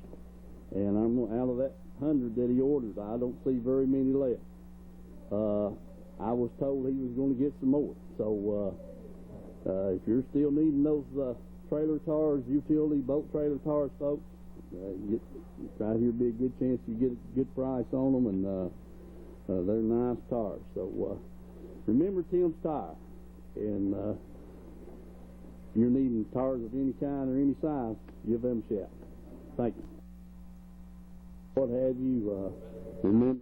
and I'm out of that 100 that he ordered, I don't see very many left. I was told he was going to get some more. So if you're still needing those trailer tires, utility boat trailer tires, folks, right here be a good chance you get a good price on them, and they're nice tires. So remember Tim's Tire, and if you're needing tires of any kind or any size, give them a shout. Thank you. What have you remember?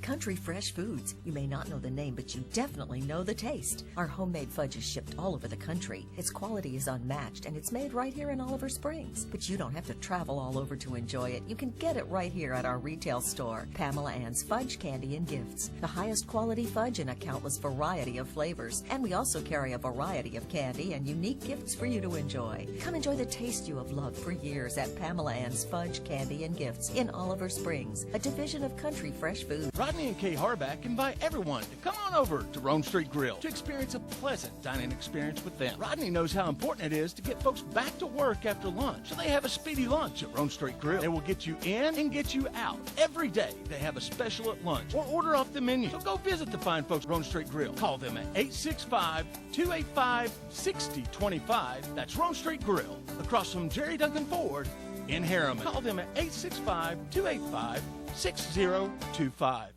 Country Fresh Foods. You may not know the name, but you definitely know the taste. Our homemade fudge is shipped all over the country. Its quality is unmatched, and it's made right here in Oliver Springs. But you don't have to travel all over to enjoy it. You can get it right here at our retail store, Pamela Ann's Fudge, Candy, and Gifts. The highest quality fudge in a countless variety of flavors. And we also carry a variety of candy and unique gifts for you to enjoy. Come enjoy the taste you have loved for years at Pamela Ann's Fudge, Candy, and Gifts in Oliver Springs, a division of Country Fresh Foods. Rodney and Kay Harback invite everyone to come on over to Roan Street Grill to experience a pleasant dining experience with them. Rodney knows how important it is to get folks back to work after lunch, so they have a speedy lunch at Roan Street Grill. They will get you in and get you out. Every day they have a special at lunch or order off the menu. So go visit the fine folks at Roan Street Grill. Call them at 865-285-6025. That's Roan Street Grill, across from Jerry Duncan Ford in Harriman. Call them at 865-285-6025.